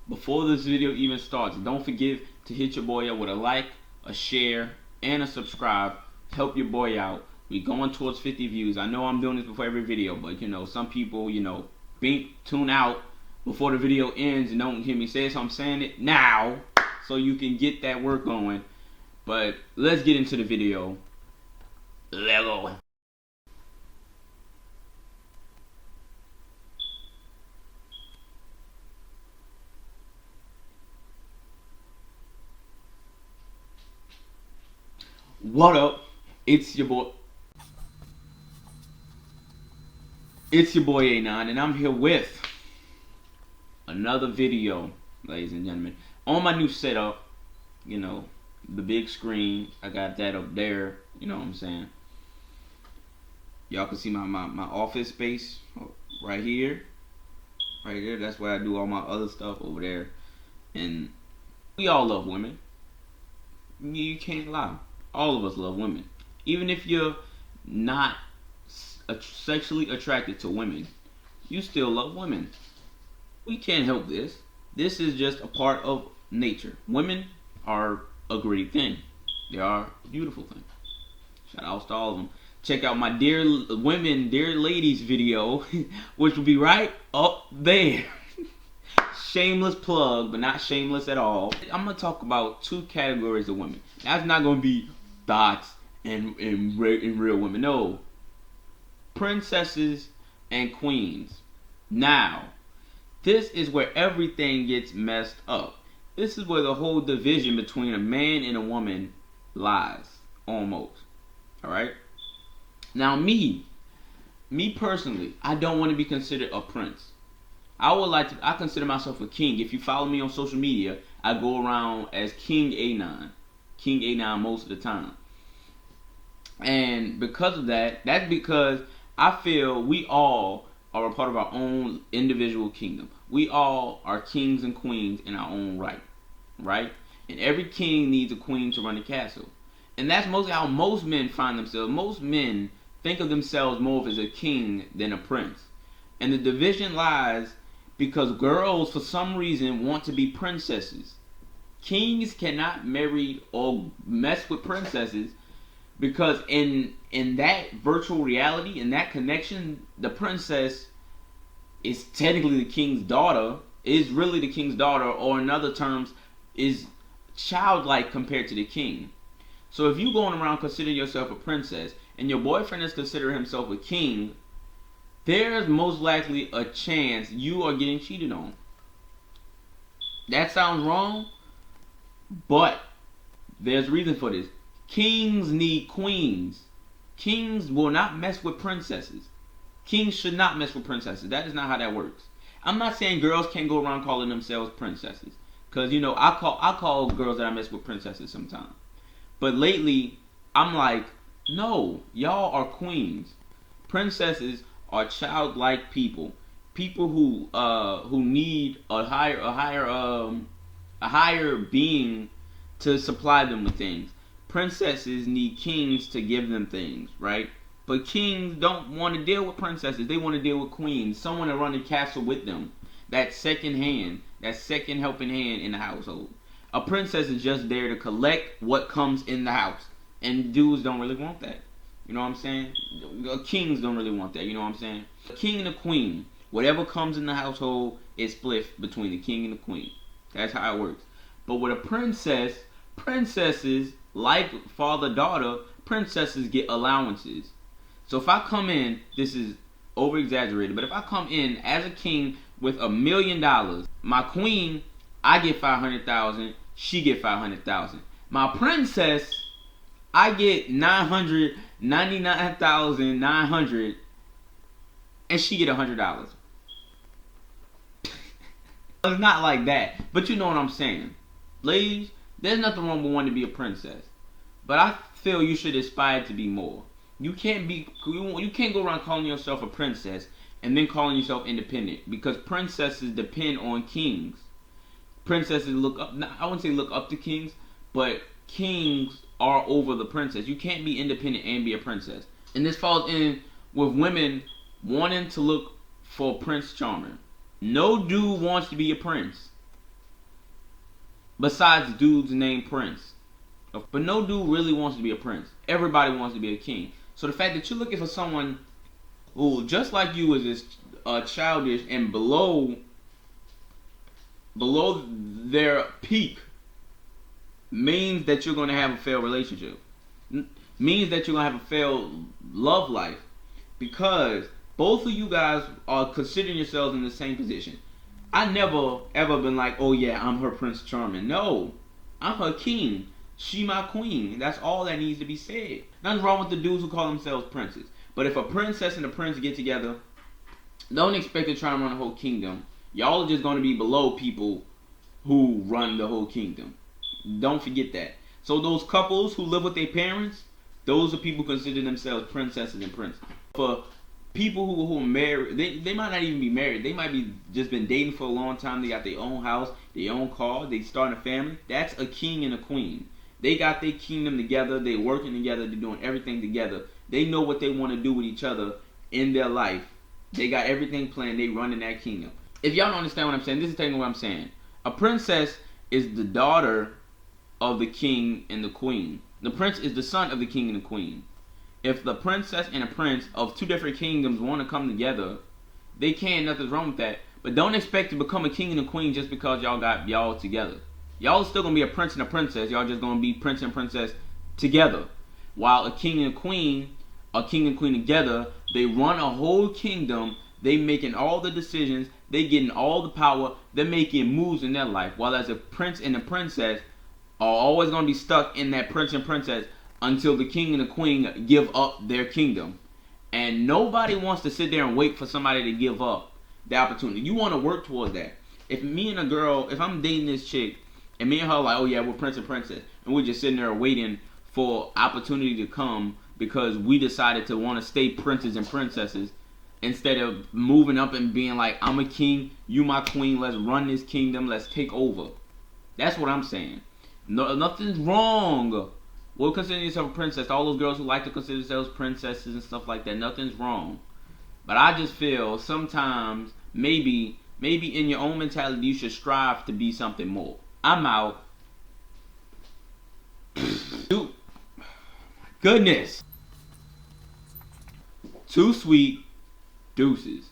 before this video even starts, don't forget to hit your boy up with a like, a share, and a subscribe. Help your boy out. We going towards 50 views. I know I'm doing this before every video, but some people, tune out before the video ends and don't hear me say it. So I'm saying it now so you can get that work going. But let's get into the video. Let's go. What up? It's your boy Anon, and I'm here with another video, ladies and gentlemen, on my new setup. The big screen. I got that up there. You know what I'm saying? Y'all can see my office space right here. Right there. That's where I do all my other stuff over there. And we all love women. You can't lie. All of us love women. Even if you're not sexually attracted to women, you still love women. We can't help this. This is just a part of nature. Women are a great thing. They are a beautiful thing. Shout out to all of them. Check out my dear women, dear ladies video, which will be right up there. Shameless plug, but not shameless at all. I'm going to talk about two categories of women. That's not going to be thoughts and real women. No. Princesses and queens. Now, this is where everything gets messed up. This is where the whole division between a man and a woman lies. Almost. Alright? Now me personally, I don't want to be considered a prince. I consider myself a king. If you follow me on social media, I go around as King Anon. King Anon most of the time. And because of that, that's because I feel we all are a part of our own individual kingdom. We all are kings and queens in our own right. Right? And every king needs a queen to run the castle. And that's mostly how most men find themselves. Most men think of themselves more as a king than a prince. And the division lies because girls, for some reason, want to be princesses. Kings cannot marry or mess with princesses because in that virtual reality, in that connection, the princess is technically the king's daughter, is really the king's daughter, or in other terms, is childlike compared to the king. So if you going around considering yourself a princess and your boyfriend is considering himself a king, there's most likely a chance you are getting cheated on. That sounds wrong, but there's reason for this. Kings need queens. Kings will not mess with princesses. Kings should not mess with princesses. That is not how that works. I'm not saying girls can't go around calling themselves princesses, because I call girls that I mess with princesses sometimes. But lately, I'm like, no, y'all are queens. Princesses are childlike people. People who need a higher being to supply them with things. Princesses need kings to give them things, right? But kings don't want to deal with princesses. They want to deal with queens. Someone to run the castle with them. That second hand, that second helping hand in the household. A princess is just there to collect what comes in the house. And dudes don't really want that. You know what I'm saying? Kings don't really want that. You know what I'm saying? A king and a queen. Whatever comes in the household is split between the king and the queen. That's how it works. But with a princess, princesses, like father-daughter, princesses get allowances. So if I come in, this is over-exaggerated, but if I come in as a king with $1 million, my queen, I get $500,000, she get $500,000. My princess, I get $999,900, and she get $100. It's not like that, but you know what I'm saying. Ladies, there's nothing wrong with wanting to be a princess, but I feel you should aspire to be more. You can't go around calling yourself a princess and then calling yourself independent, because princesses depend on kings. Princesses look up, I wouldn't say look up to kings, but kings are over the princess. You can't be independent and be a princess. And this falls in with women wanting to look for Prince Charming. No dude wants to be a prince. besides dudes named Prince. But no dude really wants to be a prince. Everybody wants to be a king. So the fact that you're looking for someone who, just like you, is this childish and below their peak, means that you're going to have a failed relationship. Means that you're going to have a failed love life. Because both of you guys are considering yourselves in the same position. I never ever been like, oh yeah, I'm her Prince Charming. No, I'm her king. She my queen. That's all that needs to be said. Nothing wrong with the dudes who call themselves princes. But if a princess and a prince get together, don't expect to try and run the whole kingdom. Y'all are just going to be below people who run the whole kingdom. Don't forget that. So those couples who live with their parents, those are people who consider themselves princesses and princes. For people who are married, they might not even be married. They might be just been dating for a long time. They got their own house, their own car. They starting a family. That's a king and a queen. They got their kingdom together. They working together. They're doing everything together. They know what they want to do with each other in their life. They got everything planned. They running that kingdom. If y'all don't understand what I'm saying, this is technically what I'm saying. A princess is the daughter of the king and the queen. The prince is the son of the king and the queen. If the princess and a prince of two different kingdoms want to come together, they can. Nothing's wrong with that. But don't expect to become a king and a queen just because y'all got y'all together. Y'all still gonna be a prince and a princess. Y'all just gonna be prince and princess together. While a king and queen together, they run a whole kingdom. They making all the decisions. They getting all the power. They're making moves in their life. While as a prince and a princess are always gonna be stuck in that prince and princess until the king and the queen give up their kingdom. And nobody wants to sit there and wait for somebody to give up the opportunity. You want to work towards that. If me and a girl, if I'm dating this chick, and me and her are like, oh yeah, we're prince and princess, and we're just sitting there waiting for opportunity to come because we decided to want to stay princes and princesses instead of moving up and being like, I'm a king, you my queen, let's run this kingdom, let's take over. That's what I'm saying. No, nothing's wrong. Well, consider yourself a princess. All those girls who like to consider themselves princesses and stuff like that, nothing's wrong. But I just feel sometimes maybe in your own mentality you should strive to be something more. I'm out. Dude, goodness. Too sweet. Deuces.